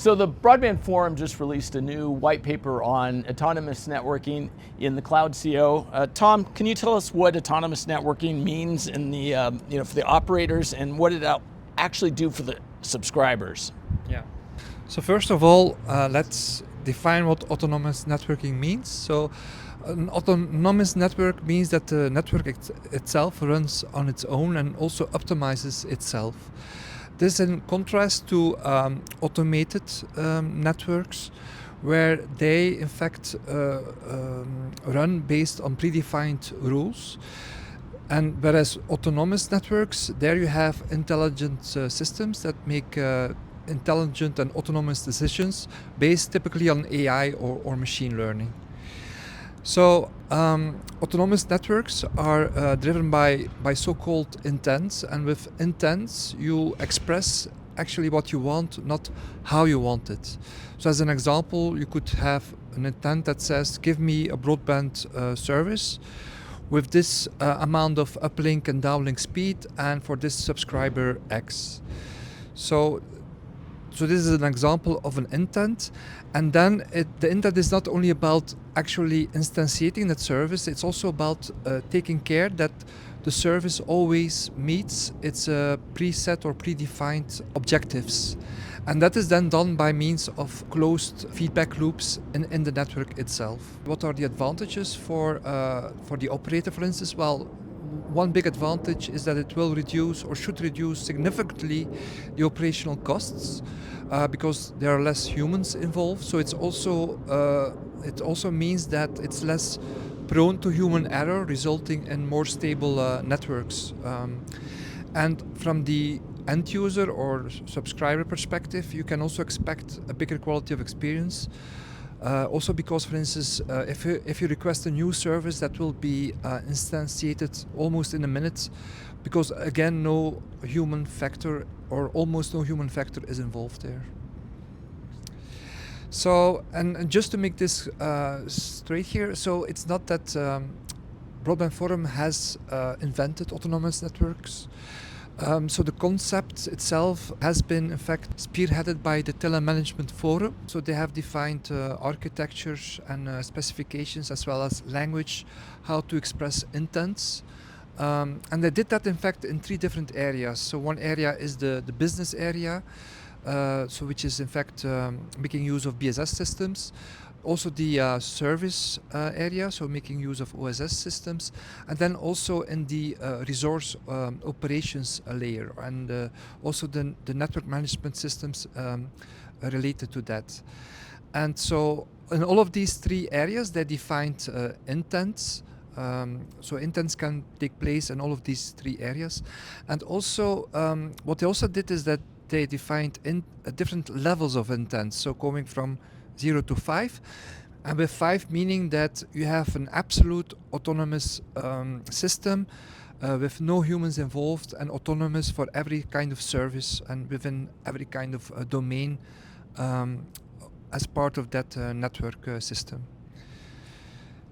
So the Broadband Forum just released a new white paper on autonomous networking in the CloudCO. Tom, can you tell us what autonomous networking means in the for the operators and what it actually do for the subscribers? Yeah. So first of all, let's define what autonomous networking means. So an autonomous network means that the network itself runs on its own and also optimizes itself. This is in contrast to automated networks, where they in fact run based on predefined rules. And whereas autonomous networks, there you have intelligent systems that make intelligent and autonomous decisions based typically on AI or machine learning. So autonomous networks are driven by so-called intents, and with intents you express actually what you want, not how you want it. So as an example, you could have an intent that says, give me a broadband service with this amount of uplink and downlink speed, and for this subscriber X. So this is an example of an intent, and then the intent is not only about actually instantiating that service, it's also about taking care that the service always meets its preset or predefined objectives. And that is then done by means of closed feedback loops in the network itself. What are the advantages for the operator, for instance? Well, one big advantage is that it will reduce or should reduce significantly the operational costs because there are less humans involved. So it also means that it's less prone to human error, resulting in more stable networks. And from the end user or subscriber perspective, you can also expect a bigger quality of experience. Also because, for instance, if you request a new service, that will be instantiated almost in a minute, because again, no human factor or almost no human factor is involved there. So, and just to make this straight here, so it's not that Broadband Forum has invented autonomous networks. So the concept itself has been in fact spearheaded by the Telemanagement Forum. So they have defined architectures and specifications as well as language, how to express intents. And they did that in fact in 3 different areas. So one area is the business area, which is in fact making use of BSS systems. Also the service area, so making use of OSS systems, and then also in the resource operations layer, and also the network management systems related to that. And so in all of these 3 areas, they defined intents. So intents can take place in all of these 3 areas. And also what they also did is that they defined different levels of intents, so going from 0 to 5, and with 5 meaning that you have an absolute autonomous system with no humans involved, and autonomous for every kind of service and within every kind of domain as part of that network system.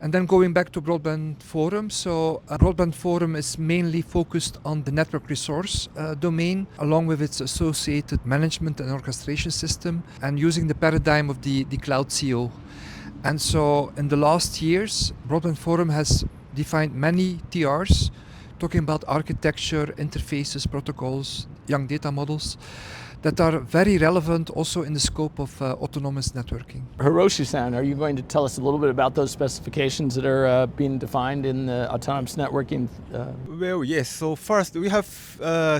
And then going back to Broadband Forum, so Broadband Forum is mainly focused on the network resource domain, along with its associated management and orchestration system, and using the paradigm of the CloudCO. And so in the last years, Broadband Forum has defined many TRs, talking about architecture, interfaces, protocols, young data models, that are very relevant also in the scope of autonomous networking. Hiroshi-san, are you going to tell us a little bit about those specifications that are being defined in the autonomous networking? Well, yes. So first, we have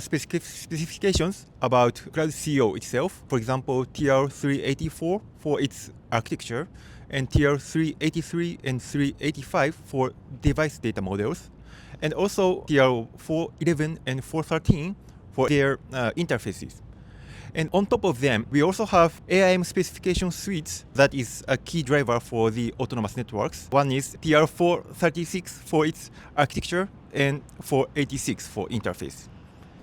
specifications about CloudCO itself. For example, TR384 for its architecture, and TR383 and 385 for device data models, and also TR411 and 413 for their interfaces. And on top of them, we also have AIM specification suites that is a key driver for the autonomous networks. One is TR436 for its architecture and 486 for interface.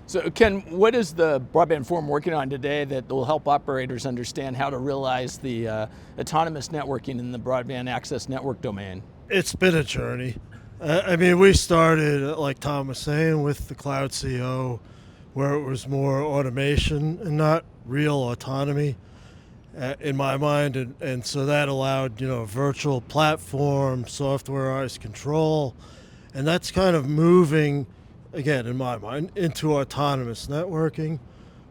So Ken, what is the Broadband Forum working on today that will help operators understand how to realize the autonomous networking in the broadband access network domain? It's been a journey. I mean, we started, like Tom was saying, with the CloudCO, where it was more automation and not real autonomy. in my mind, and so that allowed virtual platform, softwareized control, and that's kind of moving, again in my mind, into autonomous networking,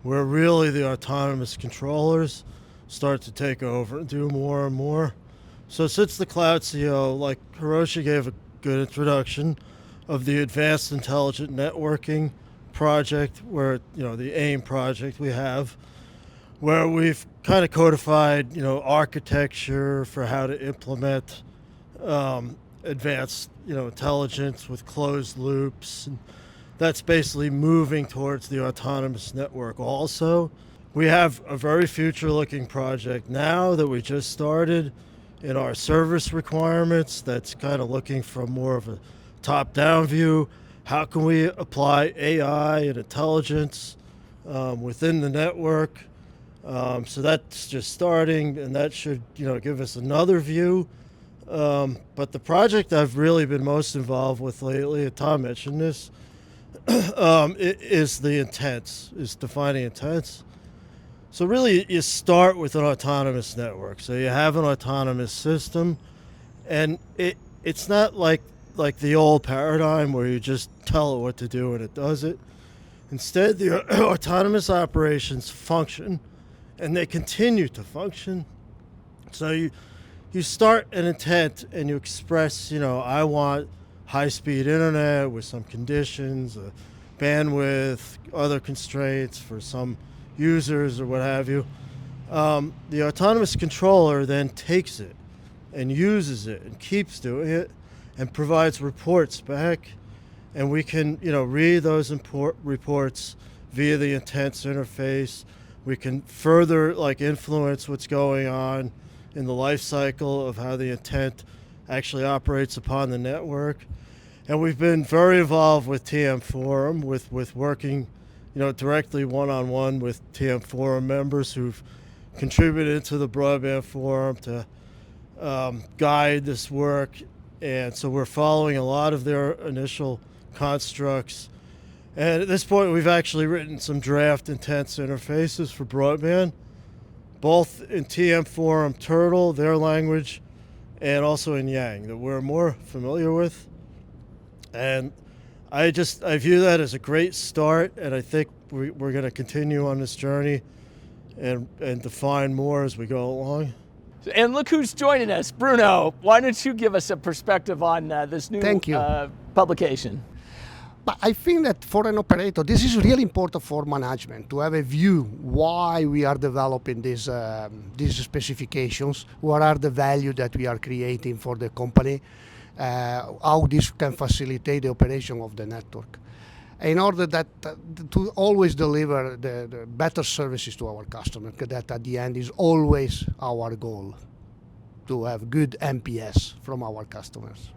where really the autonomous controllers start to take over and do more and more. So since the CloudCO, like Hiroshi gave a good introduction of the Advanced Intelligent Networking project, where the AIM project we have, where we've kind of codified architecture for how to implement advanced intelligence with closed loops, and that's basically moving towards the autonomous network. Also, we have a very future-looking project now that we just started in our service requirements that's kind of looking from more of a top-down view. How can we apply AI and intelligence within the network? So that's just starting, and that should give us another view. But the project I've really been most involved with lately, and Tom mentioned this, is the intents, is defining intents. So really, you start with an autonomous network. So you have an autonomous system, and it's not like the old paradigm where you just tell it what to do and it does it. Instead, the autonomous operations function, and they continue to function. So you start an intent and you express, I want high-speed internet with some conditions, bandwidth, other constraints for some users or what have you. The autonomous controller then takes it and uses it and keeps doing it and provides reports back, and we can read those reports via the intents interface. We can further influence what's going on in the life cycle of how the intent actually operates upon the network. And we've been very involved with TM Forum, with working directly one-on-one with TM Forum members who've contributed to the Broadband Forum to guide this work. And so we're following a lot of their initial constructs. And at this point, we've actually written some draft intents interfaces for broadband, both in TM Forum Turtle, their language, and also in Yang, that we're more familiar with. And I view that as a great start, and I think we're going to continue on this journey and define more as we go along. And look who's joining us, Bruno. Why don't you give us a perspective on this new publication? But I think that for an operator, this is really important for management to have a view why we are developing these specifications, what are the value that we are creating for the company, how this can facilitate the operation of the network, in order that to always deliver the better services to our customers, because that at the end is always our goal, to have good NPS from our customers.